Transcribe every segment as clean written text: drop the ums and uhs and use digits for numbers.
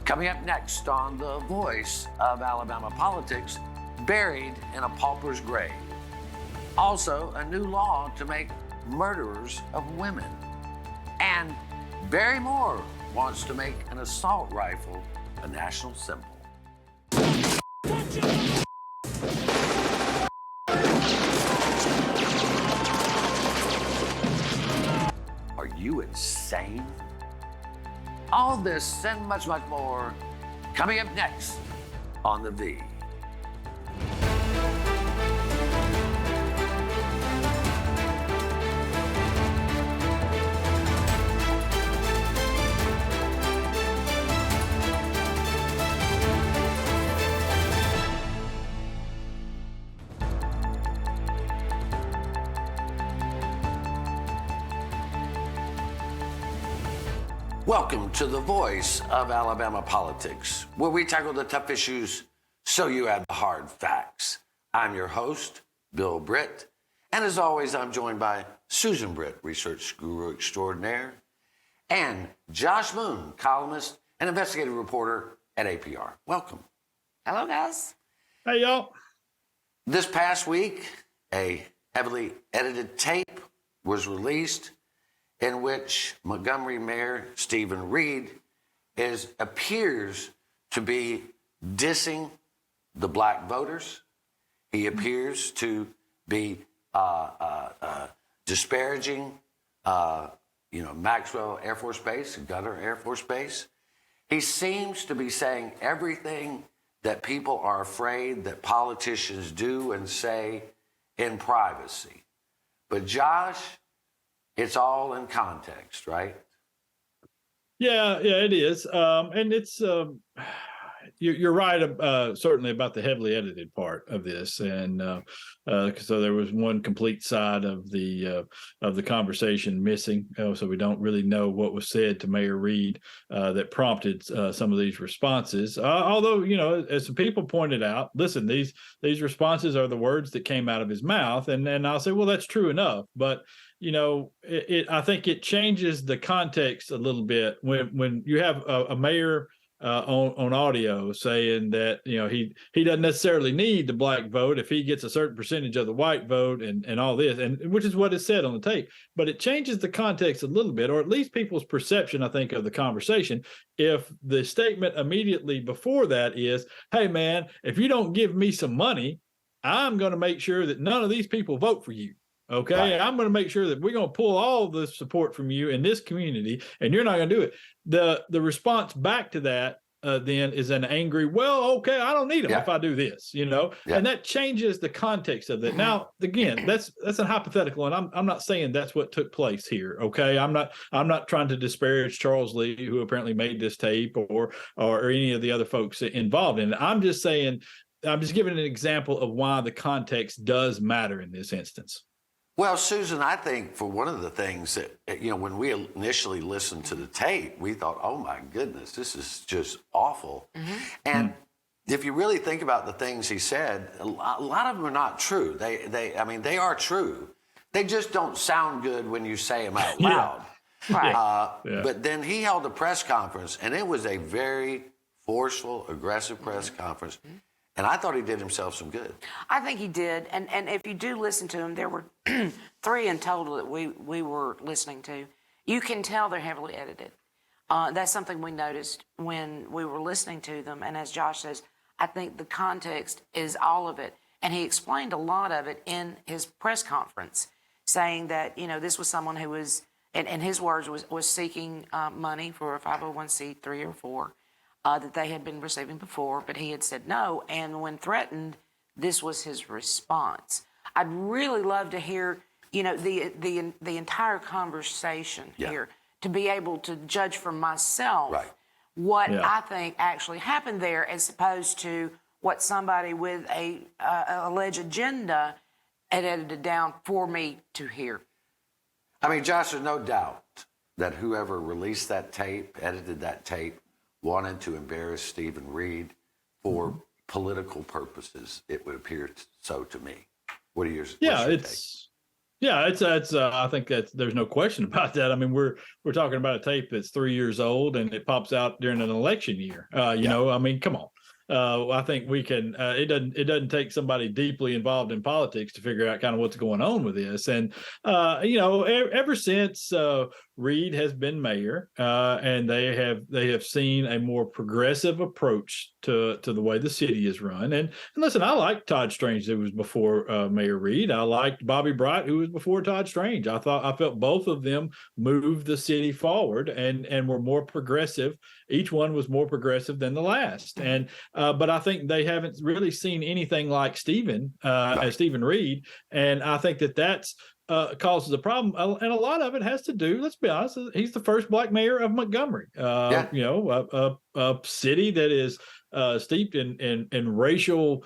Coming up next on The Voice of Alabama Politics, buried in a pauper's grave. Also, a new law to make murderers of women. And Barry Moore wants to make an assault rifle a national symbol. Are you insane? All this and much, much more coming up next on The V. Welcome to The Voice of Alabama Politics, where we tackle the tough issues so you have the hard facts. I'm your host, Bill Britt, and as always, I'm joined by Susan Britt, research guru extraordinaire, and Josh Moon, columnist and investigative reporter at APR. Welcome. Hello, guys. Hey, y'all. This past week, a heavily edited tape was released in which Montgomery Mayor Stephen Reed appears to be dissing the black voters. He appears to be disparaging, Maxwell Air Force Base, Gunter Air Force Base. He seems to be saying everything that people are afraid that politicians do and say in privacy. But Josh, it's all in context, right? Yeah, it is. And it's, you're right, certainly about the heavily edited part of this. And so there was one complete side of the conversation missing. So we don't really know what was said to Mayor Reed that prompted some of these responses. Although, as some people pointed out, listen, these responses are the words that came out of his mouth. And I'll say, well, that's true enough. But I think it changes the context a little bit when you have a mayor on audio saying that he doesn't necessarily need the black vote if he gets a certain percentage of the white vote and all this, and which is what is said on the tape. But it changes the context a little bit, or at least people's perception, I think, of the conversation. If the statement immediately before that is, "Hey, man, if you don't give me some money, I'm going to make sure that none of these people vote for you. Okay, right. I'm going to make sure that we're going to pull all the support from you in this community, and you're not going to do it." The response back to that then is an angry, "Well, okay, I don't need them if I do this," and that changes the context of it. Now, again, that's a hypothetical, and I'm not saying that's what took place here. Okay, I'm not trying to disparage Charles Lee, who apparently made this tape, or any of the other folks involved in it. I'm just saying, I'm just giving an example of why the context does matter in this instance. Well, Susan, I think for one of the things that, when we initially listened to the tape, we thought, oh my goodness, this is just awful. Mm-hmm. And if you really think about the things he said, a lot of them are not true. They are true. They just don't sound good when you say them out loud. Right. But then he held a press conference, and it was a very forceful, aggressive press conference. Mm-hmm. And I thought he did himself some good. I think he did. And if you do listen to him, there were 3 in total that we were listening to. You can tell they're heavily edited. That's something we noticed when we were listening to them. And as Josh says, I think the context is all of it. And he explained a lot of it in his press conference, saying that, this was someone who was, in his words, was seeking money for a 501c3 or 4. That they had been receiving before, but he had said no. And when threatened, this was his response. I'd really love to hear, the entire conversation here, to be able to judge for myself what I think actually happened there, as opposed to what somebody with a alleged agenda had edited down for me to hear. I mean, Josh, there's no doubt that whoever released that tape, edited that tape, wanted to embarrass Stephen Reed for political purposes. It would appear so to me. What are your? Yeah, Yeah, it's. I think that there's no question about that. I mean, we're talking about a tape that's 3 years old, and it pops out during an election year. I mean, come on. I think we can. It doesn't take somebody deeply involved in politics to figure out kind of what's going on with this. And ever since Reed has been mayor, and they have seen a more progressive approach to the way the city is run. And listen, I liked Todd Strange, who was before Mayor Reed. I liked Bobby Bright, who was before Todd Strange. I felt both of them moved the city forward and were more progressive. Each one was more progressive than the last. And but I think they haven't really seen anything like Stephen Reed. And I think that's causes a problem. And a lot of it has to do, let's be honest, he's the first black mayor of Montgomery. A city that is steeped in racial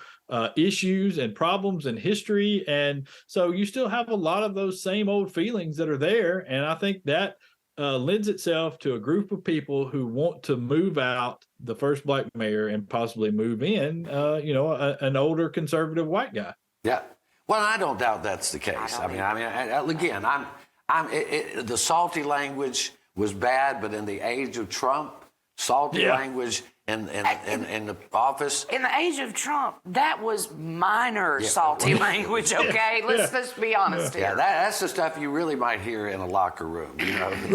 issues and problems and history. And so you still have a lot of those same old feelings that are there. And I think that lends itself to a group of people who want to move out the first black mayor and possibly move in, an older conservative white guy. Yeah. Well, I don't doubt that's the case. Again, the salty language was bad, but in the age of Trump, salty language in the office. In the age of Trump, that was minor salty language, okay? Let's be honest here. Yeah, that's the stuff you really might hear in a locker room, Right.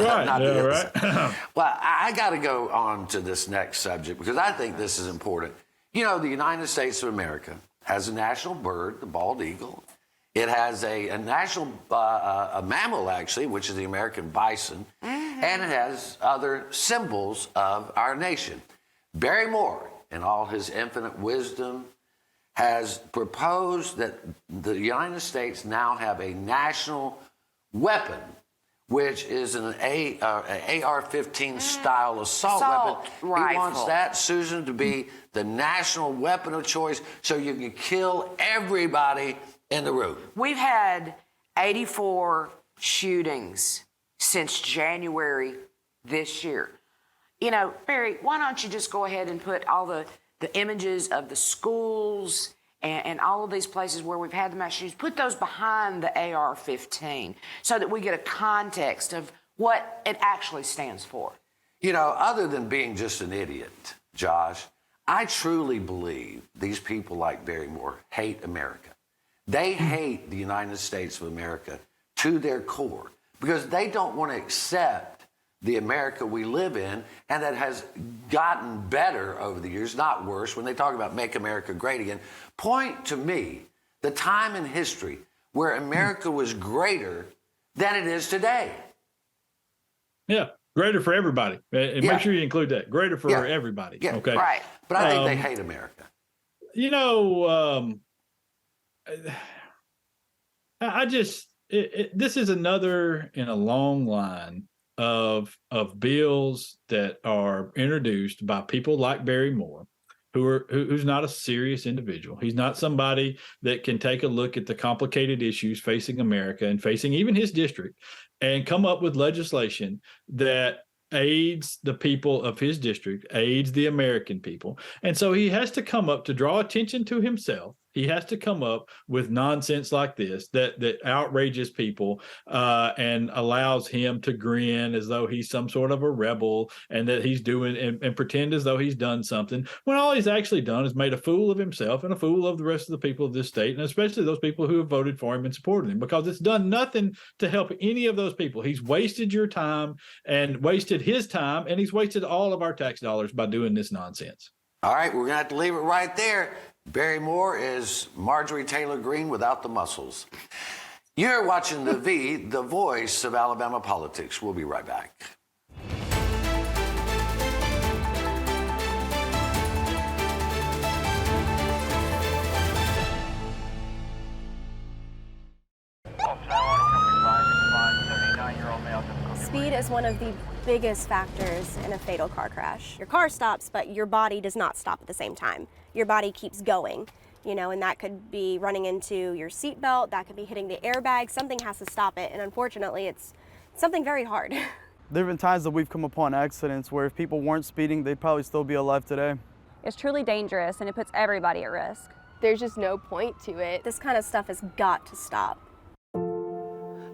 Well, I got to go on to this next subject because I think this is important. The United States of America has a national bird, the bald eagle. It has a national a mammal, actually, which is the American bison. Mm-hmm. And it has other symbols of our nation. Barry Moore, in all his infinite wisdom, has proposed that the United States now have a national weapon, which is an AR-15 style assault weapon. Rifle. He wants that, Susan, to be the national weapon of choice so you can kill everybody in the room. We've had 84 shootings since January this year. Barry, why don't you just go ahead and put all the images of the schools and all of these places where we've had the mass shootings, put those behind the AR-15 so that we get a context of what it actually stands for. Other than being just an idiot, Josh, I truly believe these people like Barry Moore hate America. They hate the United States of America to their core because they don't want to accept the America we live in and that has gotten better over the years, not worse. When they talk about make America great again, point to me the time in history where America was greater than it is today. Yeah, greater for everybody. And make sure you include that. Greater for everybody. Yeah, okay. Right. But I think they hate America. This is another in a long line of bills that are introduced by people like Barry Moore, who's not a serious individual. He's not somebody that can take a look at the complicated issues facing America and facing even his district and come up with legislation that aids the people of his district, aids the American people. And so he has to come up to draw attention to himself. He has to come up with nonsense like this that outrages people and allows him to grin as though he's some sort of a rebel and that he's doing and pretend as though he's done something when all he's actually done is made a fool of himself and a fool of the rest of the people of this state, and especially those people who have voted for him and supported him, because it's done nothing to help any of those people. He's wasted your time and wasted his time, and he's wasted all of our tax dollars by doing this nonsense. All right, we're going to have to leave it right there. Barry Moore is Marjorie Taylor Greene without the muscles. You're watching the voice of Alabama politics. We'll be right back. Speed is one of the biggest factors in a fatal car crash. Your car stops, but your body does not stop at the same time. Your body keeps going, and that could be running into your seatbelt, that could be hitting the airbag. Something has to stop it, and unfortunately, it's something very hard. There have been times that we've come upon accidents where if people weren't speeding, they'd probably still be alive today. It's truly dangerous, and it puts everybody at risk. There's just no point to it. This kind of stuff has got to stop.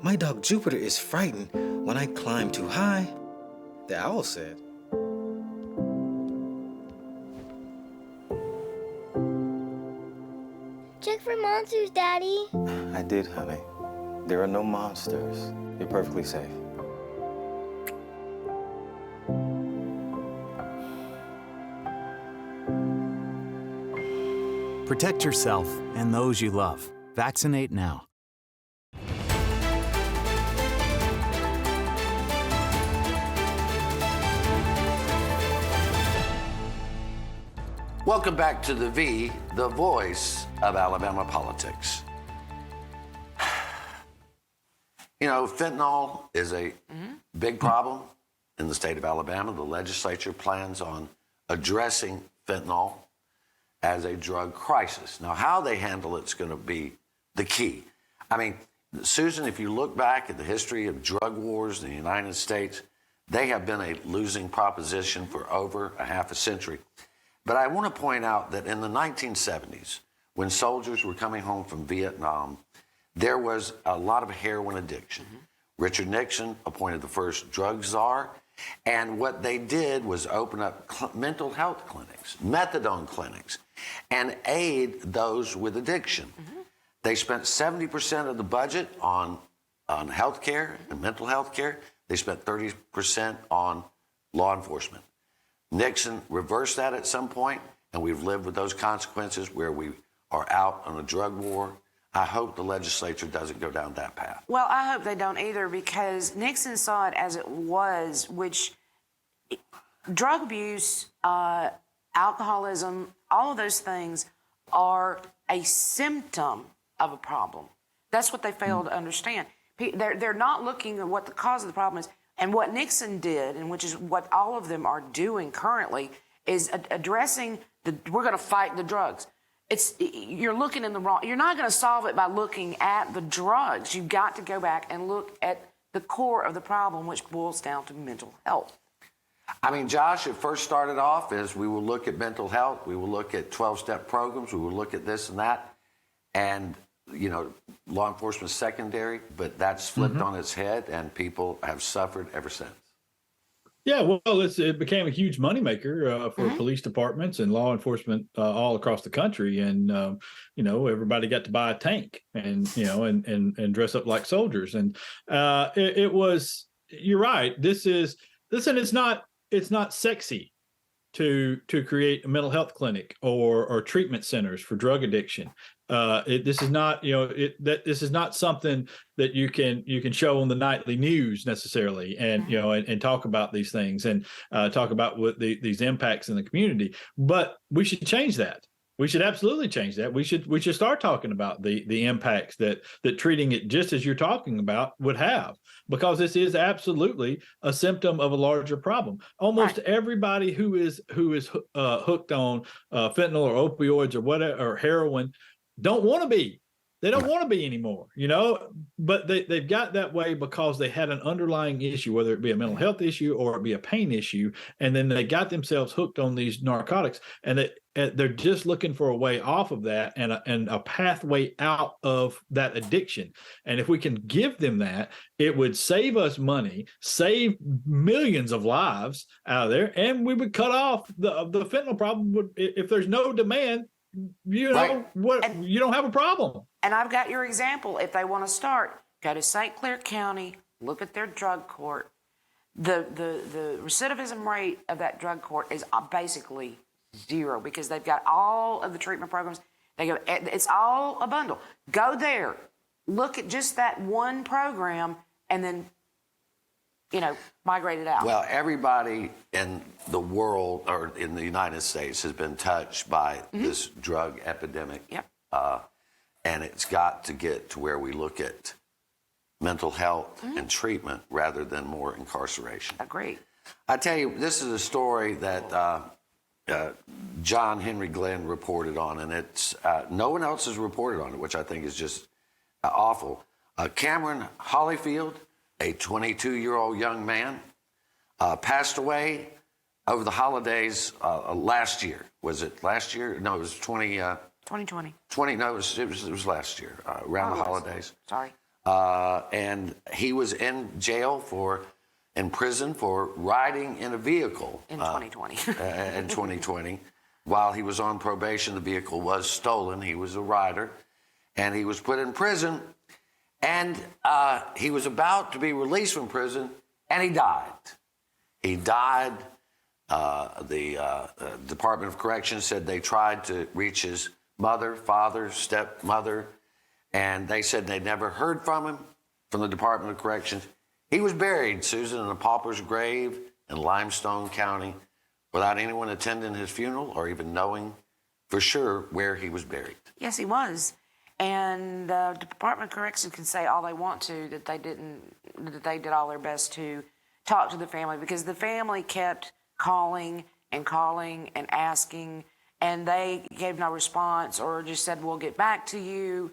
My dog Jupiter is frightened when I climb too high, the owl said. Check for monsters, Daddy. I did, honey. There are no monsters. You're perfectly safe. Protect yourself and those you love. Vaccinate now. Welcome back to the V, the voice of Alabama politics. You know, fentanyl is a big problem in the state of Alabama. The legislature plans on addressing fentanyl as a drug crisis. Now, how they handle it's going to be the key. I mean, Susan, if you look back at the history of drug wars in the United States, they have been a losing proposition for over a half a century. But I want to point out that in the 1970s, when soldiers were coming home from Vietnam, there was a lot of heroin addiction. Richard Nixon appointed the first drug czar, and what they did was open up mental health clinics, methadone clinics, and aid those with addiction. They spent 70% of the budget on health care and mental health care. They spent 30% on law enforcement. Nixon reversed that at some point, and we've lived with those consequences where we are out on a drug war. I hope the legislature doesn't go down that path. Well, I hope they don't either, because Nixon saw it as it was, which drug abuse, alcoholism, all of those things are a symptom of a problem. That's what they fail to understand. They're not looking at what the cause of the problem is. And what Nixon did, and which is what all of them are doing currently, is addressing we're going to fight the drugs. You're looking in the wrong. You're not going to solve it by looking at the drugs. You've got to go back and look at the core of the problem, which boils down to mental health. I mean, Josh, it first started off as we will look at mental health, we will look at 12-step programs, we will look at this and that, and you know, law enforcement secondary, but that's flipped on its head, and people have suffered ever since. Yeah, well, it became a huge moneymaker for police departments and law enforcement all across the country, and you know, everybody got to buy a tank, and you know, and dress up like soldiers, and it was. You're right. Listen, it's not sexy to create a mental health clinic or treatment centers for drug addiction. This is not, you know, this is not something that you can show on the nightly news necessarily, and you know, and talk about these things and talk about what these impacts in the community. But we should change that. We should absolutely change that. We should start talking about the impacts that treating it just as you're talking about would have, because this is absolutely a symptom of a larger problem. Almost everybody who is hooked on fentanyl or opioids or whatever, or heroin, don't want to be. They don't want to be anymore, you know, but they've got that way because they had an underlying issue, whether it be a mental health issue or it be a pain issue. And then they got themselves hooked on these narcotics, and they're just looking for a way off of that and a pathway out of that addiction. And if we can give them that, it would save us money, save millions of lives out of there, and we would cut off the fentanyl problem. If there's no demand, you know, you don't have a problem. And I've got your example. If they want to start, go to St. Clair County, look at their drug court. The recidivism rate of that drug court is basically zero, because they've got all of the treatment programs. It's all a bundle. Go there, look at just that one program, and then, you know, migrate it out. Well, everybody in the world, or in the United States, has been touched by this drug epidemic. Yep. And it's got to get to where we look at mental health and treatment rather than more incarceration. Agreed. I tell you, this is a story that John Henry Glenn reported on, and it's no one else has reported on it, which I think is just awful. Cameron Hollyfield, a 22-year-old young man, passed away over the holidays last year. Was it last year? No, it was 2020. 2020. No, it was last year, around the holidays. Sorry. and he was in prison for riding in a vehicle. In 2020. In 2020. While he was on probation, the vehicle was stolen. He was a rider, and he was put in prison, and he was about to be released from prison, and he died. He died. The Department of Corrections said they tried to reach his mother, father, stepmother, and they said they never heard from him, from the Department of Corrections. He was buried, Susan, in a pauper's grave in Limestone County without anyone attending his funeral or even knowing for sure where he was buried. Yes, he was. And the Department of Corrections can say all they want to, that they did all their best to talk to the family, because the family kept calling and asking, and they gave no response or just said, we'll get back to you.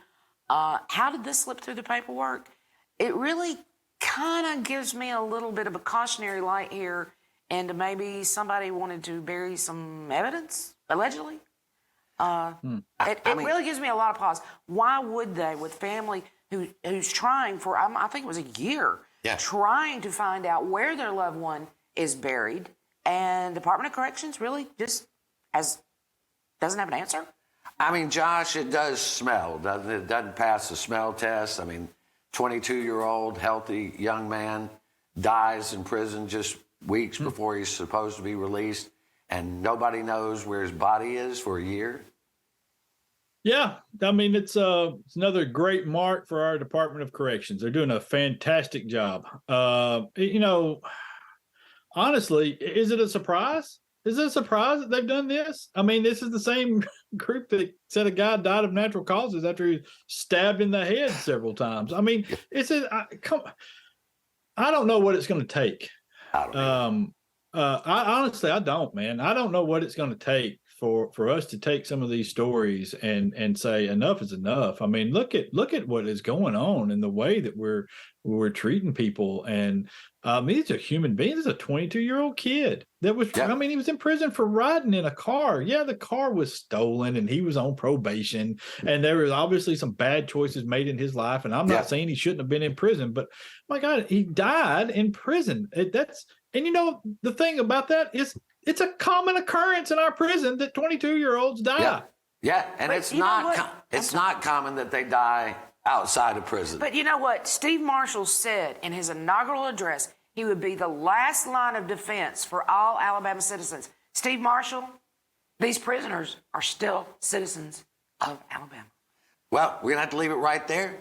How did this slip through the paperwork? It really kind of gives me a little bit of a cautionary light here, and maybe somebody wanted to bury some evidence, allegedly. It really gives me a lot of pause. Why would they, with family who's trying for, I think it was a year, trying to find out where their loved one is buried, and Department of Corrections really just doesn't have an answer? I mean, Josh, it does smell, doesn't it? It doesn't pass the smell test. I mean, 22-year-old, healthy young man dies in prison just weeks before he's supposed to be released, and nobody knows where his body is for a year. Yeah, I mean, it's another great mark for our Department of Corrections. They're doing a fantastic job. Honestly, is it a surprise? Is it a surprise that they've done this? I mean, this is the same group that said a guy died of natural causes after he was stabbed in the head several times. I mean, I don't know what it's going to take. I don't know. I don't, man. I don't know what it's going to take for us to take some of these stories and say enough is enough. I mean, look at what is going on and the way that we're treating people. And these are human beings. This is a 22-year-old kid that was, I mean, he was in prison for riding in a car. Yeah, the car was stolen and he was on probation, and there was obviously some bad choices made in his life. And I'm not saying he shouldn't have been in prison, but my God, he died in prison. And you know, the thing about that is it's a common occurrence in our prison that 22-year-olds die. Yeah, and but it's not common that they die outside of prison. But you know what? Steve Marshall said in his inaugural address he would be the last line of defense for all Alabama citizens. Steve Marshall, these prisoners are still citizens of Alabama. Well, we're going to have to leave it right there.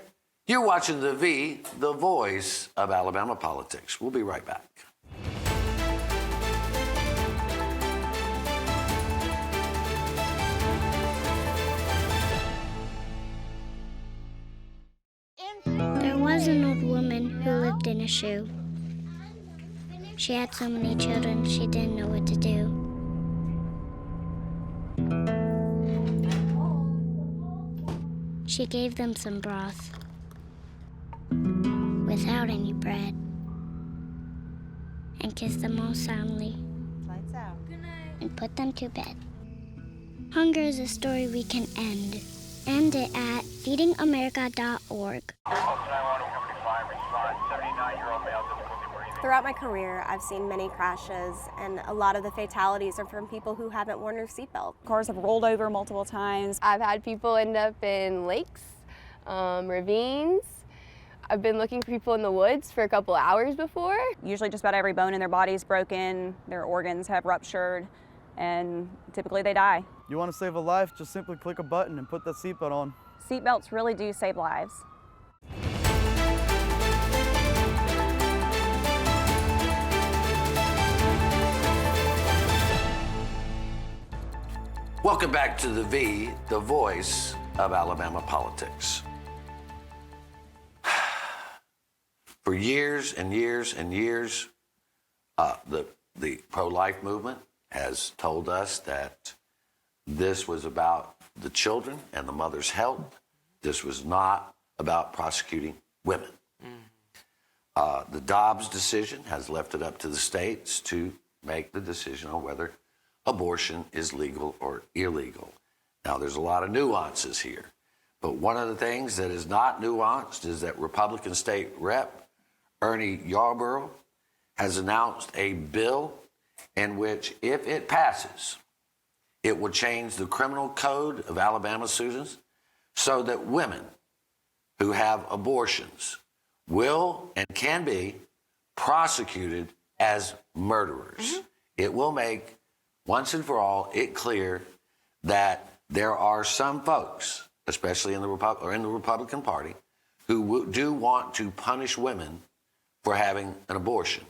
You're watching the voice of Alabama politics. We'll be right back. There was an old woman who lived in a shoe. She had so many children, she didn't know what to do. She gave them some broth without any bread and kissed them all soundly. Lights out. Good night. And put them to bed. Hunger is a story we can end. End it at feedingamerica.org. Throughout my career, I've seen many crashes, and a lot of the fatalities are from people who haven't worn their seatbelt. Cars have rolled over multiple times. I've had people end up in lakes, ravines. I've been looking for people in the woods for a couple hours before. Usually just about every bone in their body is broken, their organs have ruptured, and typically they die. You want to save a life, just simply click a button and put that seatbelt on. Seatbelts really do save lives. Welcome back to the voice of Alabama politics. For years and years and years, the pro-life movement has told us that this was about the children and the mother's health. This was not about prosecuting women. The Dobbs decision has left it up to the states to make the decision on whether abortion is legal or illegal. Now, there's a lot of nuances here, But one of the things that is not nuanced is that Republican State Rep Ernie Yarborough has announced a bill in which, if it passes, it will change the criminal code of Alabama, Susan, so that women who have abortions will and can be prosecuted as murderers. It will make, once and for all, it clear that there are some folks, especially in the Republican Party, who do want to punish women for having an abortion.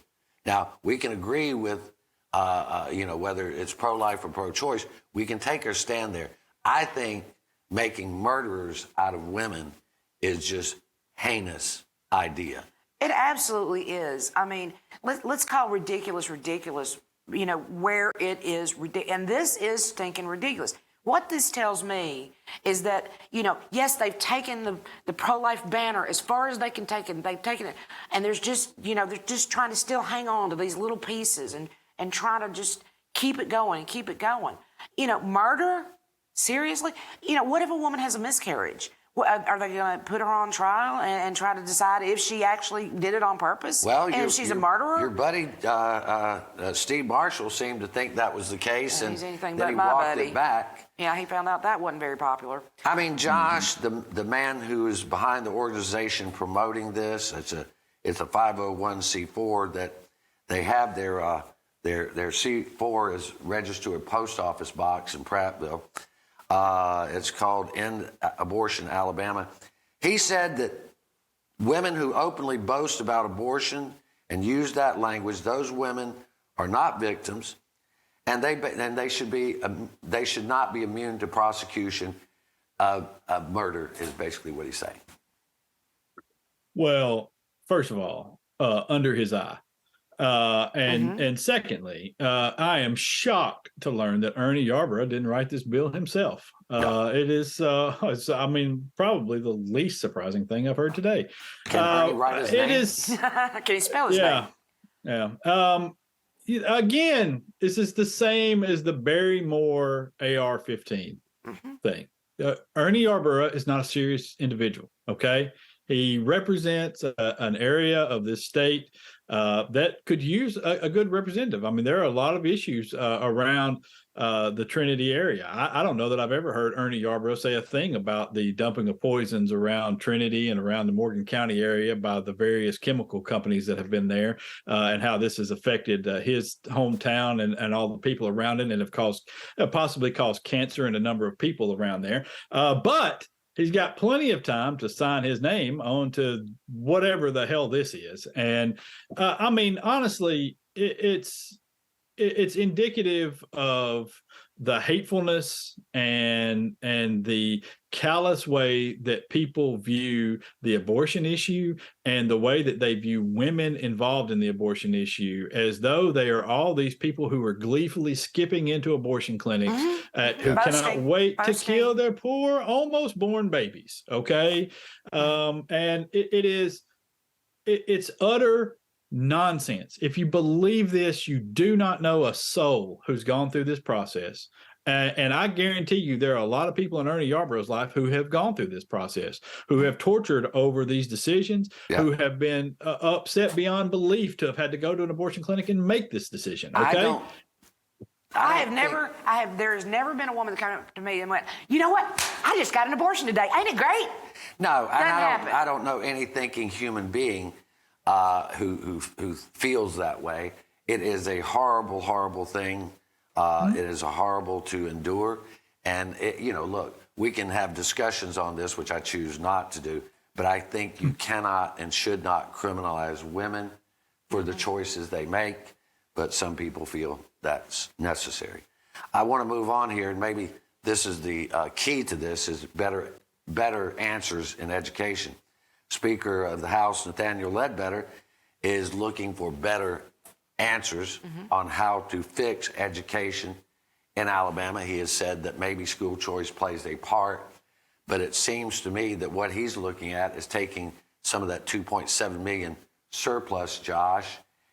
Now, we can agree with, whether it's pro-life or pro-choice, we can take our stand there. I think making murderers out of women is just heinous idea. It absolutely is. I mean, let's call ridiculous, where it is ridiculous. And this is stinking ridiculous. What this tells me is that, yes, they've taken the pro-life banner as far as they can take it. They've taken it. And there's just, they're just trying to still hang on to these little pieces and try to just keep it going. Murder? Seriously? What if a woman has a miscarriage? Are they going to put her on trial and try to decide if she actually did it on purpose? Well, and if she's a murderer? Your buddy, Steve Marshall, seemed to think that was the case, and then he walked it back. Yeah, he found out that wasn't very popular. I mean, Josh, the man who is behind the organization promoting this, it's a 501c4 that they have their C4 is registered to a post office box in Prattville. It's called End Abortion Alabama. He said that women who openly boast about abortion and use that language, those women are not victims, and they should not be immune to prosecution of murder. Is basically what he's saying. Well, first of all, under his eye. And secondly, I am shocked to learn that Ernie Yarborough didn't write this bill himself. It is, probably the least surprising thing I've heard today. Can Ernie write his name? It is. Can he spell his name? Yeah. Again, this is the same as the Barrymore AR-15 thing. Ernie Yarborough is not a serious individual. Okay. He represents an area of this state that could use a good representative. I mean, there are a lot of issues around the Trinity area. I don't know that I've ever heard Ernie Yarborough say a thing about the dumping of poisons around Trinity and around the Morgan County area by the various chemical companies that have been there, and how this has affected his hometown and all the people around it, and have possibly caused cancer in a number of people around there. But he's got plenty of time to sign his name onto whatever the hell this is. And I mean, honestly, it's indicative of the hatefulness and the callous way that people view the abortion issue and the way that they view women involved in the abortion issue, as though they are all these people who are gleefully skipping into abortion clinics who cannot wait to kill their poor almost born babies. Okay. And it's utter nonsense. If you believe this, you do not know a soul who's gone through this process. And I guarantee you there are a lot of people in Ernie Yarborough's life who have gone through this process, who have tortured over these decisions, who have been upset beyond belief to have had to go to an abortion clinic and make this decision. Okay. There has never been a woman that came up to me and went, you know what? I just got an abortion today. Ain't it great? No, and I don't know any thinking human being who feels that way. It is a horrible, horrible thing. It is horrible to endure. And, look, we can have discussions on this, which I choose not to do, but I think you cannot and should not criminalize women for the choices they make, but some people feel that's necessary. I want to move on here, and maybe this is the key to this, is better answers in education. Speaker of the House, Nathaniel Ledbetter, is looking for better answers on how to fix education in Alabama. He has said that maybe school choice plays a part, but it seems to me that what he's looking at is taking some of that $2.7 million surplus, Josh,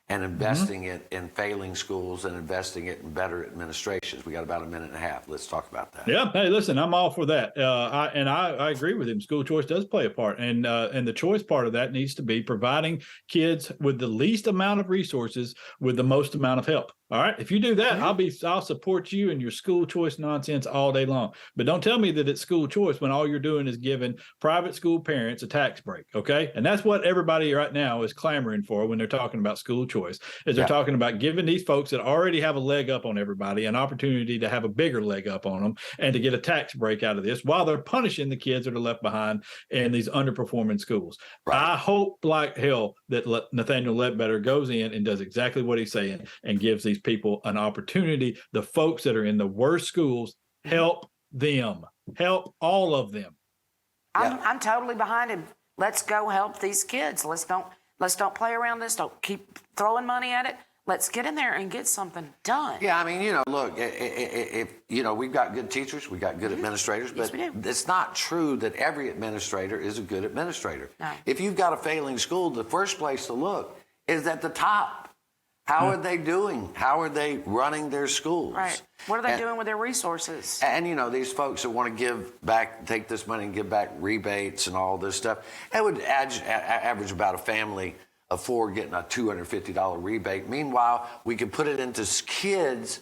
and investing it in failing schools and investing it in better administrations. We got about a minute and a half. Let's talk about that. Yeah. Hey, listen, I'm all for that. I agree with him. School choice does play a part. And the choice part of that needs to be providing kids with the least amount of resources with the most amount of help. All right. If you do that, I'll support you and your school choice nonsense all day long. But don't tell me that it's school choice when all you're doing is giving private school parents a tax break. Okay. And that's what everybody right now is clamoring for when they're talking about school choice, is they're talking about giving these folks that already have a leg up on everybody an opportunity to have a bigger leg up on them and to get a tax break out of this while they're punishing the kids that are left behind in these underperforming schools. Right. I hope like hell that Nathaniel Ledbetter goes in and does exactly what he's saying and gives these people an opportunity. The folks that are in the worst schools, help them, help all of them. I'm totally behind him. Let's go help these kids. Let's don't play around this. Don't keep throwing money at it. Let's get in there and get something done. Yeah, I mean, look, if we've got good teachers, we've got good administrators, but it's not true that every administrator is a good administrator. No. If you've got a failing school, the first place to look is at the top. How are they doing? How are they running their schools? Right. What are they doing with their resources? And, these folks that want to give back, take this money and give back rebates and all this stuff, it would average about a family of 4 getting a $250 rebate. Meanwhile, we could put it into kids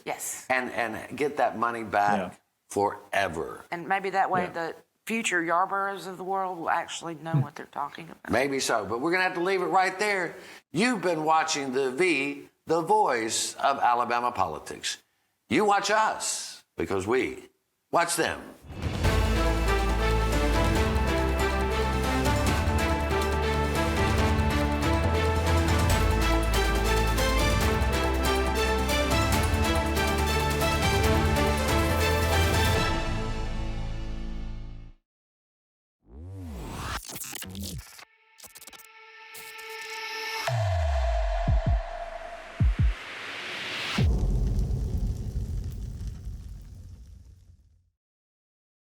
and get that money back forever. And maybe that way the future Yarboroughs of the world will actually know what they're talking about. Maybe so, but we're going to have to leave it right there. You've been watching the voice of Alabama politics. You watch us because we watch them.